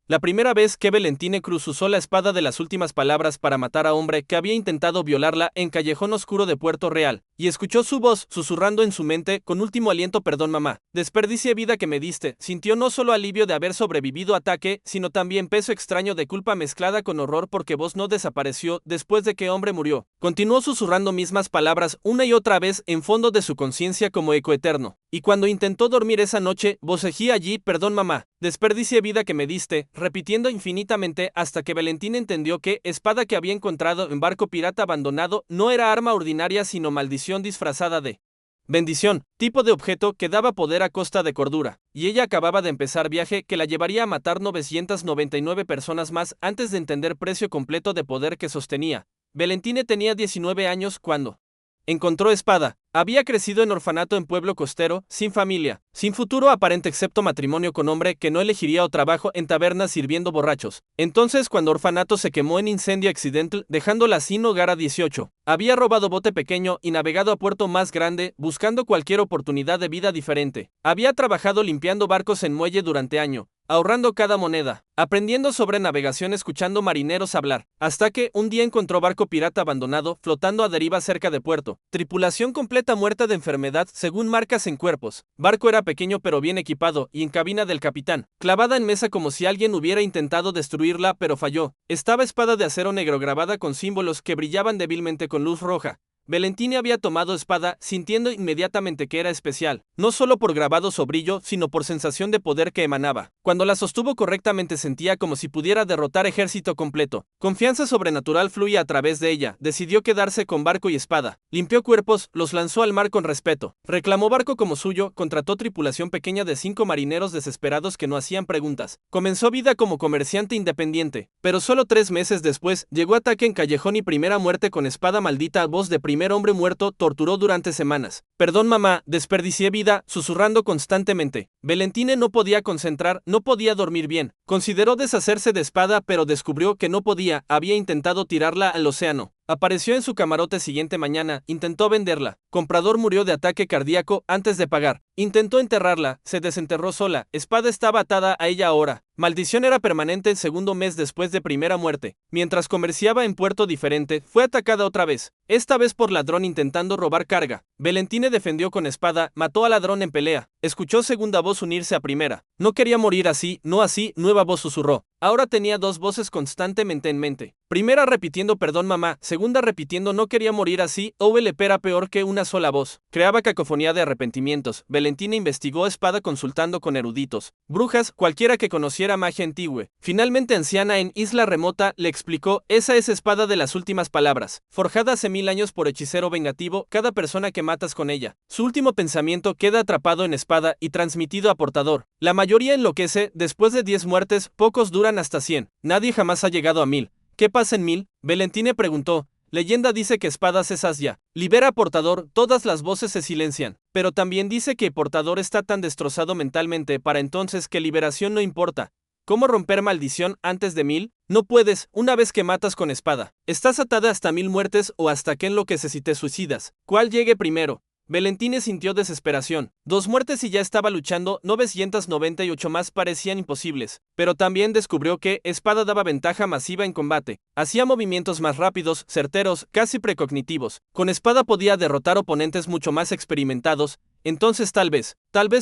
La primera vez que Valentine Cruz usó la espada de las últimas palabras para matar a hombre que había intentado violarla en Callejón Oscuro de Puerto Real, y escuchó su voz susurrando en su mente con último aliento: perdón mamá, desperdicie vida que me diste. Sintió no solo alivio de haber sobrevivido ataque, sino también peso extraño de culpa mezclada con horror porque vos no desapareció después de que hombre murió. Continuó susurrando mismas palabras una y otra vez en fondo de su conciencia como eco eterno. Y cuando intentó dormir esa noche, vocejía allí: perdón mamá, desperdicie vida que me diste, repitiendo infinitamente hasta que Valentín entendió que espada que había encontrado en barco pirata abandonado no era arma ordinaria sino maldición disfrazada de bendición, tipo de objeto que daba poder a costa de cordura, y ella acababa de empezar viaje que la llevaría a matar 999 personas más antes de entender precio completo de poder que sostenía. Valentine tenía 19 años cuando encontró espada. Había crecido en orfanato en pueblo costero, sin familia, sin futuro aparente excepto matrimonio con hombre que no elegiría o trabajo en tabernas sirviendo borrachos. Entonces cuando orfanato se quemó en incendio accidental, dejándola sin hogar a 18, había robado bote pequeño y navegado a puerto más grande, buscando cualquier oportunidad de vida diferente. Había trabajado limpiando barcos en muelle durante año, ahorrando cada moneda, aprendiendo sobre navegación escuchando marineros hablar, hasta que un día encontró barco pirata abandonado flotando a deriva cerca de puerto, tripulación completa muerta de enfermedad según marcas en cuerpos. Barco era pequeño pero bien equipado y en cabina del capitán, clavada en mesa como si alguien hubiera intentado destruirla pero falló. Estaba espada de acero negro grabada con símbolos que brillaban débilmente con luz roja. Valentine había tomado espada, sintiendo inmediatamente que era especial, no solo por grabados o brillo, sino por sensación de poder que emanaba. Cuando la sostuvo correctamente sentía como si pudiera derrotar ejército completo. Confianza sobrenatural fluía a través de ella. Decidió quedarse con barco y espada. Limpió cuerpos, los lanzó al mar con respeto. Reclamó barco como suyo, contrató tripulación pequeña de 5 marineros desesperados que no hacían preguntas. Comenzó vida como comerciante independiente, pero solo 3 meses después llegó ataque en Callejón y primera muerte con espada maldita. Voz de primer hombre muerto, torturó durante semanas. Perdón mamá, desperdicié vida, susurrando constantemente. Valentine no podía concentrar, no podía dormir bien. Consideró deshacerse de espada pero descubrió que no podía, había intentado tirarla al océano. Apareció en su camarote siguiente mañana, intentó venderla. Comprador murió de ataque cardíaco antes de pagar. Intentó enterrarla, se desenterró sola. Espada estaba atada a ella ahora. Maldición era permanente el segundo mes después de primera muerte. Mientras comerciaba en puerto diferente, fue atacada otra vez. Esta vez por ladrón intentando robar carga. Valentine defendió con espada, mató al ladrón en pelea. Escuchó segunda voz unirse a primera. No quería morir así, no así, nueva voz susurró. Ahora tenía 2 voces constantemente en mente. Primera repitiendo perdón mamá, segunda repitiendo no quería morir así, OLP era peor que una sola voz. Creaba cacofonía de arrepentimientos. Valentine investigó espada consultando con eruditos, brujas, cualquiera que conociera magia antigua. Finalmente anciana en isla remota le explicó: esa es espada de las últimas palabras, forjada hace 1000 años por hechicero vengativo, cada persona que matas con ella. Su último pensamiento queda atrapado en espada y transmitido a portador. La mayoría enloquece, después de 10 muertes, pocos duran hasta 100. Nadie jamás ha llegado a 1000. ¿Qué pasa en 1000? Valentine preguntó. Leyenda dice que espadas esas ya. Libera a portador, todas las voces se silencian. Pero también dice que portador está tan destrozado mentalmente para entonces que liberación no importa. ¿Cómo romper maldición antes de 1000? No puedes, una vez que matas con espada. Estás atada hasta 1000 muertes o hasta que enloqueces si te suicidas. ¿Cuál llegue primero? Valentine sintió desesperación. 2 muertes y ya estaba luchando, 998 más parecían imposibles. Pero también descubrió que espada daba ventaja masiva en combate. Hacía movimientos más rápidos, certeros, casi precognitivos. Con espada podía derrotar oponentes mucho más experimentados. Entonces tal vez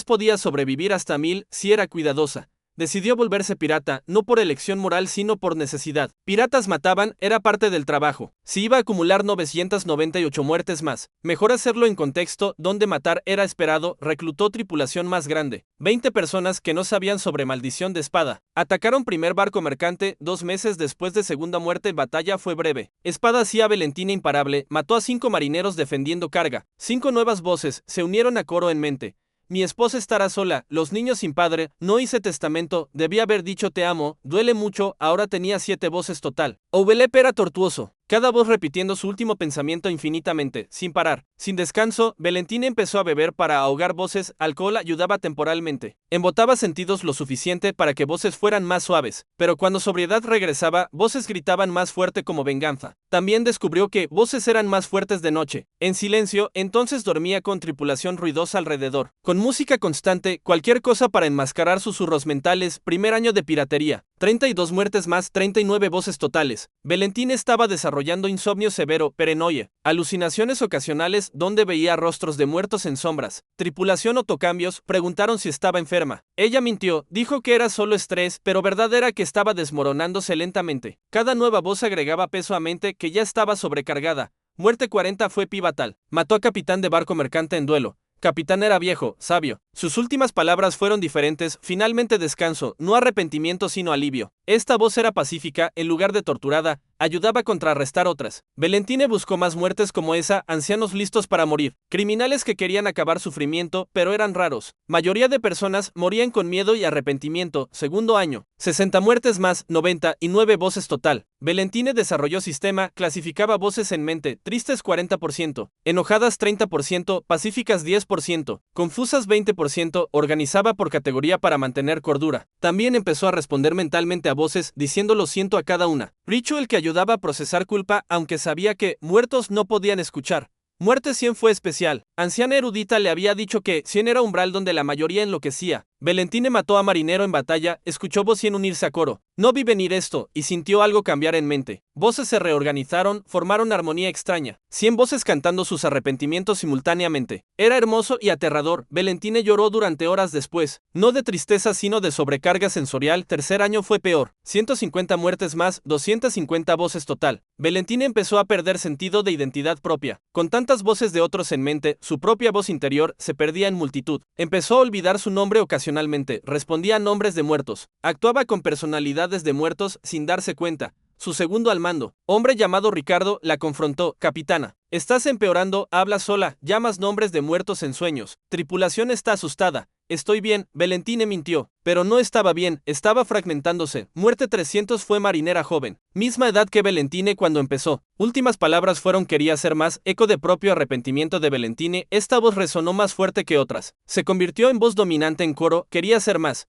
podía sobrevivir hasta 1000 si era cuidadosa. Decidió volverse pirata, no por elección moral sino por necesidad. Piratas mataban, era parte del trabajo. Si iba a acumular 998 muertes más, mejor hacerlo en contexto donde matar era esperado. Reclutó tripulación más grande. 20 personas que no sabían sobre maldición de espada. Atacaron primer barco mercante 2 meses después de segunda muerte. Batalla fue breve. Espada hacía a Valentine imparable, mató a 5 marineros defendiendo carga. 5 nuevas voces se unieron a coro en mente. Mi esposa estará sola, los niños sin padre, no hice testamento, debía haber dicho te amo, duele mucho, ahora tenía 7 voces total. OVLP era tortuoso. Cada voz repitiendo su último pensamiento infinitamente, sin parar, sin descanso. Valentine empezó a beber para ahogar voces, alcohol ayudaba temporalmente. Embotaba sentidos lo suficiente para que voces fueran más suaves, pero cuando sobriedad regresaba, voces gritaban más fuerte como venganza. También descubrió que voces eran más fuertes de noche. En silencio, entonces dormía con tripulación ruidosa alrededor. Con música constante, cualquier cosa para enmascarar susurros mentales. Primer año de piratería. 32 muertes más, 39 voces totales. Valentín estaba desarrollando insomnio severo, paranoia, alucinaciones ocasionales donde veía rostros de muertos en sombras. Tripulación Otocambios preguntaron si estaba enferma. Ella mintió, dijo que era solo estrés, pero verdad era que estaba desmoronándose lentamente. Cada nueva voz agregaba peso a mente que ya estaba sobrecargada. Muerte 40 fue pivotal. Mató a capitán de barco mercante en duelo. Capitán era viejo, sabio. Sus últimas palabras fueron diferentes, finalmente descanso, no arrepentimiento sino alivio. Esta voz era pacífica, en lugar de torturada, ayudaba a contrarrestar otras. Valentín buscó más muertes como esa, ancianos listos para morir, criminales que querían acabar sufrimiento, pero eran raros. Mayoría de personas morían con miedo y arrepentimiento. Segundo año, 60 muertes más, 99 voces total. Valentín desarrolló sistema, clasificaba voces en mente, tristes 40%, enojadas 30%, pacíficas 10%, confusas 20%, organizaba por categoría para mantener cordura. También empezó a responder mentalmente a voces, diciendo lo siento a cada una. Ritual que ayudaba a procesar culpa, aunque sabía que muertos no podían escuchar. Muerte 100 fue especial. Anciana erudita le había dicho que 100 era umbral donde la mayoría enloquecía. Valentín mató a marinero en batalla, escuchó voz 100 unirse a coro. No vi venir esto, y sintió algo cambiar en mente. Voces se reorganizaron, formaron armonía extraña. 100 voces cantando sus arrepentimientos simultáneamente. Era hermoso y aterrador. Valentín lloró durante horas después. No de tristeza sino de sobrecarga sensorial. Tercer año fue peor. 150 muertes más, 250 voces total. Valentín empezó a perder sentido de identidad propia. Con tantas voces de otros en mente, su propia voz interior se perdía en multitud. Empezó a olvidar su nombre ocasionalmente, respondía a nombres de muertos. Actuaba con personalidades de muertos sin darse cuenta. Su segundo al mando, hombre llamado Ricardo, la confrontó. Capitana, estás empeorando, habla sola, llamas nombres de muertos en sueños. Tripulación está asustada. Estoy bien, Valentín mintió, pero no estaba bien, estaba fragmentándose. Muerte 300 fue marinera joven, misma edad que Valentín cuando empezó. Últimas palabras fueron quería ser más, eco de propio arrepentimiento de Valentín. Esta voz resonó más fuerte que otras. Se convirtió en voz dominante en coro, quería ser más,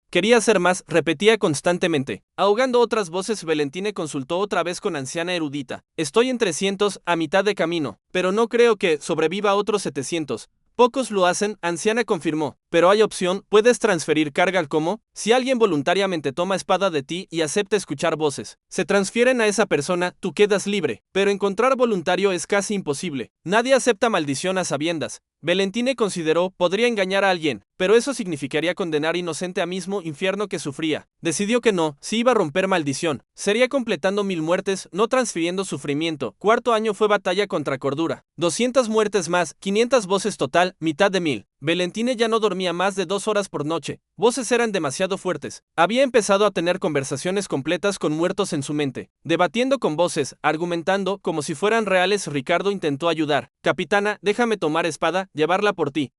repetía constantemente. Ahogando otras voces, Valentín consultó otra vez con anciana erudita. Estoy en 300, a mitad de camino, pero no creo que sobreviva otros 700. Pocos lo hacen, anciana confirmó, pero hay opción, puedes transferir carga al cómo. Si alguien voluntariamente toma espada de ti y acepta escuchar voces, se transfieren a esa persona, tú quedas libre, pero encontrar voluntario es casi imposible. Nadie acepta maldición a sabiendas. Valentín consideró, podría engañar a alguien, pero eso significaría condenar inocente a mismo infierno que sufría. Decidió que no, si iba a romper maldición, sería completando 1000 muertes, no transfiriendo sufrimiento. Cuarto año fue batalla contra cordura. 200 muertes más, 500 voces total, mitad de 1000. Valentín ya no dormía más de 2 horas por noche. Voces eran demasiado fuertes. Había empezado a tener conversaciones completas con muertos en su mente. Debatiendo con voces, argumentando como si fueran reales. Ricardo intentó ayudar. Capitana, déjame tomar espada, llevarla por ti.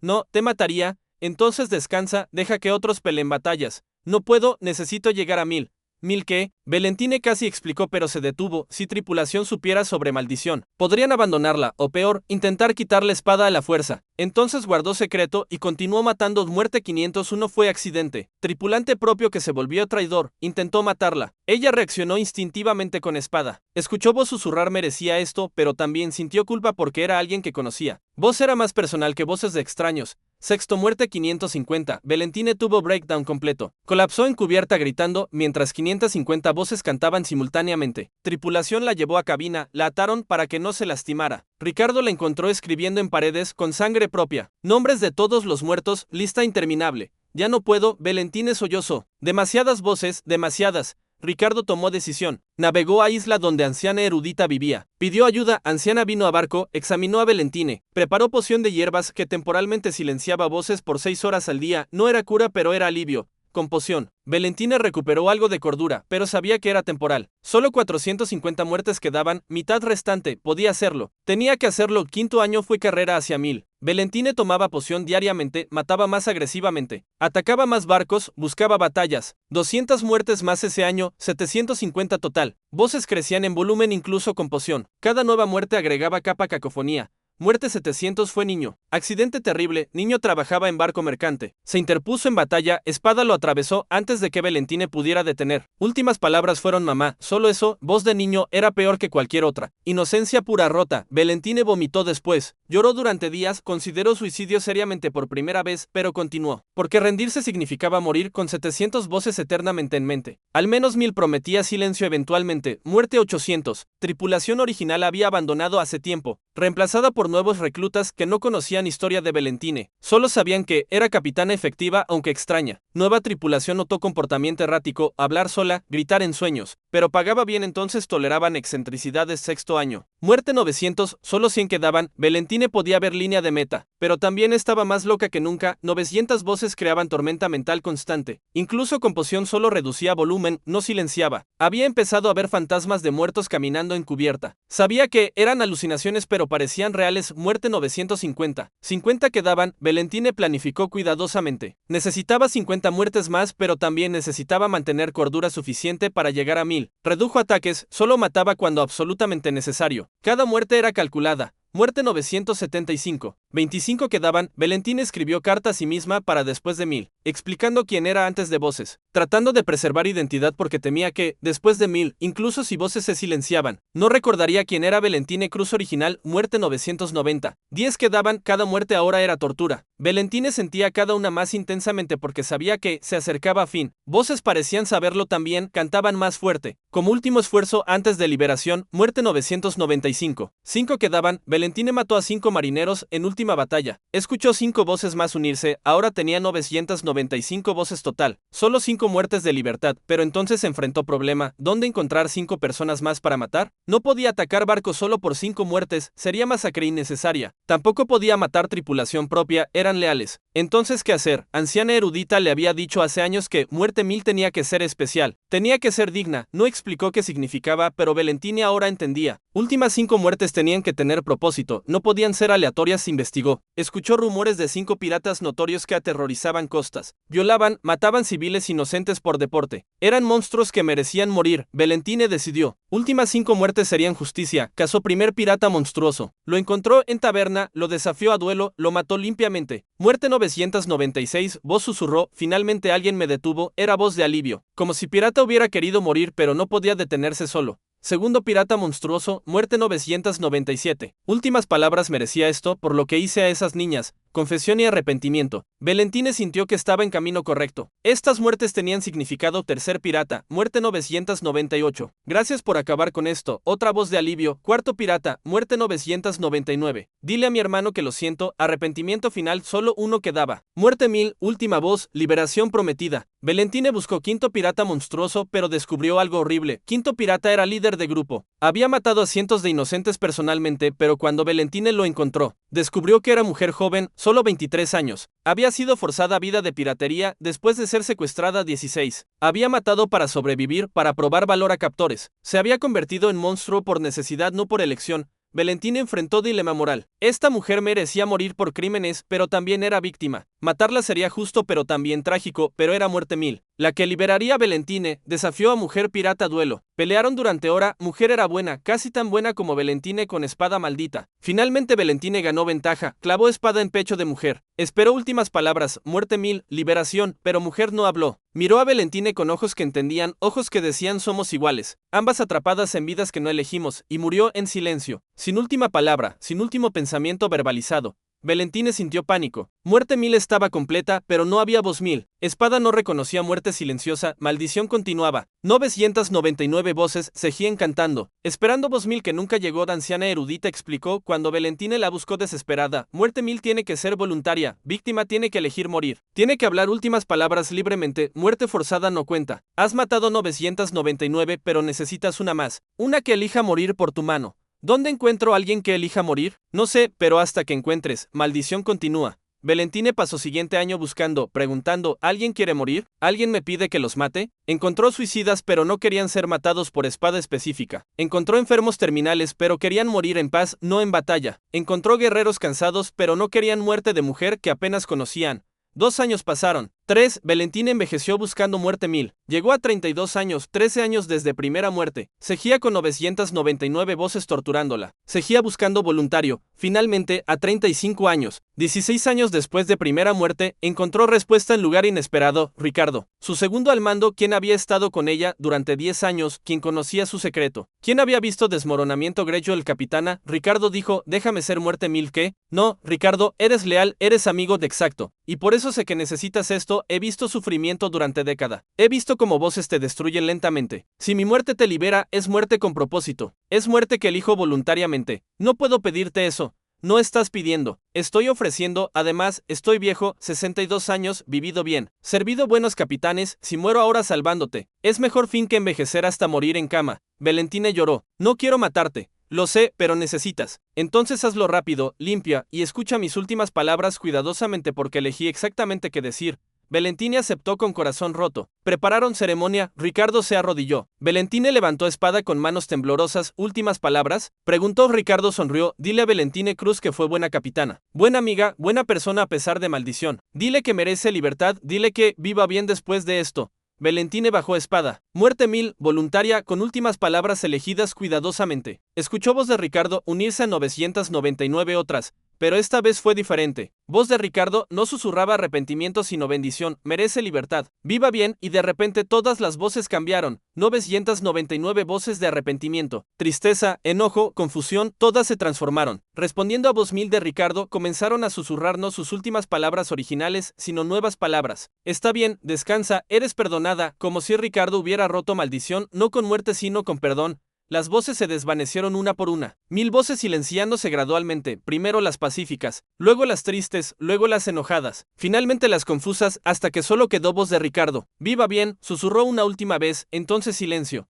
No, te mataría. Entonces descansa, deja que otros peleen batallas. No puedo, necesito llegar a 1000. ¿1000 qué? Valentín casi explicó pero se detuvo. Si tripulación supiera sobre maldición, podrían abandonarla, o peor, intentar quitarle espada a la fuerza. Entonces guardó secreto y continuó matando. Muerte 501 fue accidente. Tripulante propio que se volvió traidor, intentó matarla. Ella reaccionó instintivamente con espada. Escuchó voz susurrar merecía esto, pero también sintió culpa porque era alguien que conocía. Voz era más personal que voces de extraños. Sexto muerte 550, Valentín tuvo breakdown completo. Colapsó en cubierta gritando, mientras 550 voces cantaban simultáneamente. Tripulación la llevó a cabina, la ataron para que no se lastimara. Ricardo la encontró escribiendo en paredes con sangre propia. Nombres de todos los muertos, lista interminable. Ya no puedo, Valentín sollozó. Demasiadas voces, demasiadas. Ricardo tomó decisión. Navegó a isla donde anciana erudita vivía. Pidió ayuda, anciana vino a barco, examinó a Valentín. Preparó poción de hierbas que temporalmente silenciaba voces por 6 horas al día. No era cura pero era alivio. Con poción. Valentín recuperó algo de cordura, pero sabía que era temporal. Solo 450 muertes quedaban, mitad restante, podía hacerlo. Tenía que hacerlo. Quinto año fue carrera hacia 1000. Valentín tomaba poción diariamente, mataba más agresivamente, atacaba más barcos, buscaba batallas. 200 muertes más ese año, 750 total. Voces crecían en volumen incluso con poción. Cada nueva muerte agregaba capa cacofonía. Muerte 700 fue niño. Accidente terrible, niño trabajaba en barco mercante. Se interpuso en batalla, espada lo atravesó antes de que Valentine pudiera detener. Últimas palabras fueron mamá, solo eso, voz de niño, era peor que cualquier otra. Inocencia pura rota, Valentine vomitó después. Lloró durante días, consideró suicidio seriamente por primera vez, pero continuó. Porque rendirse significaba morir con 700 voces eternamente en mente. Al menos 1000 prometía silencio eventualmente. Muerte 800. Tripulación original había abandonado hace tiempo, reemplazada por nuevos reclutas que no conocían historia de Valentine. Solo sabían que era capitana efectiva aunque extraña. Nueva tripulación notó comportamiento errático, hablar sola, gritar en sueños. Pero pagaba bien, entonces toleraban excentricidades. Sexto año. Muerte 900, solo 100 quedaban. Valentine podía ver línea de meta, pero también estaba más loca que nunca. 900 voces creaban tormenta mental constante. Incluso con poción solo reducía volumen, no silenciaba. Había empezado a ver fantasmas de muertos caminando en cubierta. Sabía que eran alucinaciones pero parecían reales. Muerte 950. 50 quedaban. Valentine planificó cuidadosamente. Necesitaba 50 muertes más, pero también necesitaba mantener cordura suficiente para llegar a 1000. Redujo ataques, solo mataba cuando absolutamente necesario. Cada muerte era calculada. Muerte 975. 25 quedaban. Valentine escribió carta a sí misma para después de 1000, explicando quién era antes de voces, tratando de preservar identidad porque temía que, después de 1000, incluso si voces se silenciaban, no recordaría quién era Valentine Cruz original. Muerte 990. 10 quedaban. Cada muerte ahora era tortura. Valentine sentía cada una más intensamente porque sabía que se acercaba a fin. Voces parecían saberlo también, cantaban más fuerte. Como último esfuerzo antes de liberación. Muerte 995. 5 quedaban. Valentine mató a 5 marineros en última batalla. Escuchó 5 voces más unirse, ahora tenía 995 voces total. Solo 5 muertes de libertad, pero entonces enfrentó problema. ¿Dónde encontrar 5 personas más para matar? No podía atacar barcos solo por 5 muertes, sería masacre innecesaria. Tampoco podía matar tripulación propia, eran leales. Entonces, ¿qué hacer? Anciana erudita le había dicho hace años que muerte 1000 tenía que ser especial, tenía que ser digna. No explicó qué significaba, pero Valentine ahora entendía. Últimas 5 muertes tenían que tener propósito, no podían ser aleatorias. Investigó. Escuchó rumores de 5 piratas notorios que aterrorizaban costas. Violaban, mataban civiles inocentes por deporte. Eran monstruos que merecían morir. Valentine decidió. Últimas 5 muertes serían justicia. Cazó primer pirata monstruoso. Lo encontró en taberna, lo desafió a duelo, lo mató limpiamente. Muerte 996. Voz susurró. Finalmente alguien me detuvo. Era voz de alivio. Como si pirata hubiera querido morir pero no podía detenerse solo. Segundo pirata monstruoso. Muerte 997. Últimas palabras. Merecía esto por lo que hice a esas niñas. Confesión y arrepentimiento. Valentine sintió que estaba en camino correcto. Estas muertes tenían significado. Tercer pirata. Muerte 998. Gracias por acabar con esto. Otra voz de alivio. Cuarto pirata. Muerte 999. Dile a mi hermano que lo siento. Arrepentimiento final. Solo uno quedaba. Muerte 1000. Última voz. Liberación prometida. Valentine buscó quinto pirata monstruoso, pero descubrió algo horrible. Quinto pirata era líder de grupo. Había matado a cientos de inocentes personalmente, pero cuando Valentine lo encontró, descubrió que era mujer joven, solo 23 años. Había sido forzada a vida de piratería después de ser secuestrada a 16. Había matado para sobrevivir, para probar valor a captores. Se había convertido en monstruo por necesidad, no por elección. Valentine enfrentó dilema moral. Esta mujer merecía morir por crímenes, pero también era víctima. Matarla sería justo pero también trágico, pero era muerte 1000. La que liberaría a Valentine desafió a mujer pirata a duelo. Pelearon durante hora. Mujer era buena, casi tan buena como Valentine con espada maldita. Finalmente Valentine ganó ventaja, clavó espada en pecho de mujer. Esperó últimas palabras. Muerte 1000, liberación, pero mujer no habló. Miró a Valentine con ojos que entendían, ojos que decían somos iguales, ambas atrapadas en vidas que no elegimos, y murió en silencio, sin última palabra, sin último pensamiento verbalizado. Valentine sintió pánico. Muerte 1000 estaba completa, pero no había voz 1000. Espada no reconocía muerte silenciosa. Maldición continuaba. 999 voces seguían cantando, esperando voz 1000 que nunca llegó. La anciana erudita explicó cuando Valentine la buscó desesperada. Muerte 1000 tiene que ser voluntaria. Víctima tiene que elegir morir. Tiene que hablar últimas palabras libremente. Muerte forzada no cuenta. Has matado 999, pero necesitas una más. Una que elija morir por tu mano. ¿Dónde encuentro a alguien que elija morir? No sé, pero hasta que encuentres. Maldición continúa. Valentine pasó siguiente año buscando, preguntando, ¿alguien quiere morir? ¿Alguien me pide que los mate? Encontró suicidas pero no querían ser matados por espada específica. Encontró enfermos terminales pero querían morir en paz, no en batalla. Encontró guerreros cansados pero no querían muerte de mujer que apenas conocían. 2 años pasaron. 3. Valentina envejeció buscando muerte 1000. Llegó a 32 años, 13 años desde primera muerte. Seguía con 999 voces torturándola. Seguía buscando voluntario. Finalmente, a 35 años, 16 años después de primera muerte, encontró respuesta en lugar inesperado, Ricardo. Su segundo al mando, quien había estado con ella durante 10 años, quien conocía su secreto. ¿Quién había visto desmoronamiento Greggio el capitana? Ricardo dijo, déjame ser muerte 1000 ¿qué? No, Ricardo, eres leal, eres amigo de exacto. Y por eso sé que necesitas esto, he visto sufrimiento durante década. He visto cómo voces te destruyen lentamente. Si mi muerte te libera, es muerte con propósito. Es muerte que elijo voluntariamente. No puedo pedirte eso. No estás pidiendo, estoy ofreciendo, además, estoy viejo, 62 años, vivido bien, servido buenos capitanes, si muero ahora salvándote, es mejor fin que envejecer hasta morir en cama. Valentina lloró, no quiero matarte, lo sé, pero necesitas. Entonces hazlo rápido, limpia, y escucha mis últimas palabras cuidadosamente porque elegí exactamente qué decir. Valentina aceptó con corazón roto. Prepararon ceremonia, Ricardo se arrodilló. Valentina levantó espada con manos temblorosas. ¿Últimas palabras? Preguntó. Ricardo sonrió. Dile a Valentina Cruz que fue buena capitana. Buena amiga, buena persona a pesar de maldición. Dile que merece libertad, dile que viva bien después de esto. Valentina bajó espada. Muerte 1000, voluntaria, con últimas palabras elegidas cuidadosamente. Escuchó voz de Ricardo unirse a 999 otras. Pero esta vez fue diferente. Voz de Ricardo no susurraba arrepentimiento sino bendición, merece libertad, viva bien, y de repente todas las voces cambiaron, 999 voces de arrepentimiento, tristeza, enojo, confusión, todas se transformaron. Respondiendo a voz 1000 de Ricardo, comenzaron a susurrarnos sus últimas palabras originales, sino nuevas palabras. Está bien, descansa, eres perdonada, como si Ricardo hubiera roto maldición, no con muerte sino con perdón. Las voces se desvanecieron una por una. 1000 voces silenciándose gradualmente, primero las pacíficas, luego las tristes, luego las enojadas, finalmente las confusas, hasta que solo quedó voz de Ricardo. Viva bien, susurró una última vez, entonces silencio.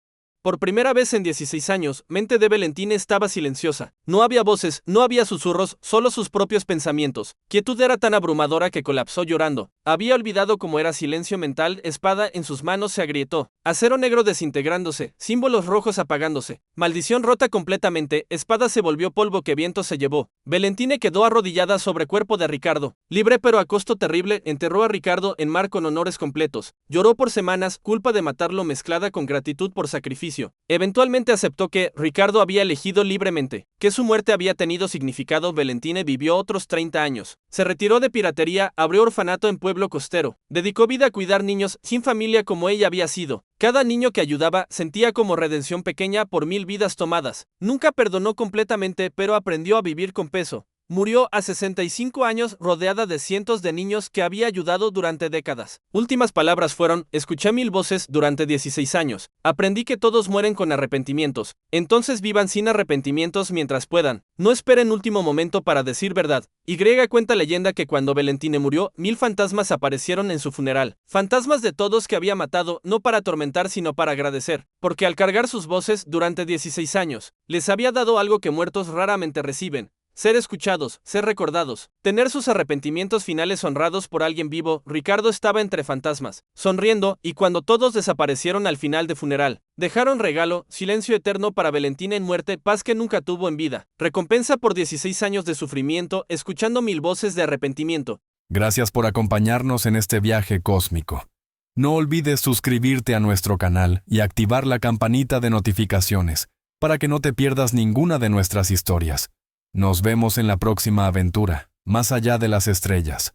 Por primera vez en 16 años, mente de Valentina estaba silenciosa. No había voces, no había susurros, solo sus propios pensamientos. Quietud era tan abrumadora que colapsó llorando. Había olvidado cómo era silencio mental, espada en sus manos se agrietó. Acero negro desintegrándose, símbolos rojos apagándose. Maldición rota completamente, espada se volvió polvo que viento se llevó. Valentina quedó arrodillada sobre cuerpo de Ricardo. Libre pero a costo terrible, enterró a Ricardo en mar con honores completos. Lloró por semanas, culpa de matarlo mezclada con gratitud por sacrificio. Eventualmente aceptó que Ricardo había elegido libremente, que su muerte había tenido significado. Valentina vivió otros 30 años. Se retiró de piratería, abrió orfanato en pueblo costero. Dedicó vida a cuidar niños sin familia como ella había sido. Cada niño que ayudaba sentía como redención pequeña por 1000 vidas tomadas. Nunca perdonó completamente, pero aprendió a vivir con peso. Murió a 65 años rodeada de cientos de niños que había ayudado durante décadas. Últimas palabras fueron, escuché 1000 voces durante 16 años. Aprendí que todos mueren con arrepentimientos. Entonces vivan sin arrepentimientos mientras puedan. No esperen último momento para decir verdad. Y cuenta leyenda que cuando Valentina murió, 1000 fantasmas aparecieron en su funeral. Fantasmas de todos que había matado, no para atormentar sino para agradecer. Porque al cargar sus voces durante 16 años, les había dado algo que muertos raramente reciben. Ser escuchados, ser recordados, tener sus arrepentimientos finales honrados por alguien vivo. Ricardo estaba entre fantasmas, sonriendo, y cuando todos desaparecieron al final de funeral, dejaron regalo, silencio eterno para Valentina en muerte, paz que nunca tuvo en vida, recompensa por 16 años de sufrimiento, escuchando 1000 voces de arrepentimiento. Gracias por acompañarnos en este viaje cósmico. No olvides suscribirte a nuestro canal y activar la campanita de notificaciones para que no te pierdas ninguna de nuestras historias. Nos vemos en la próxima aventura, más allá de las estrellas.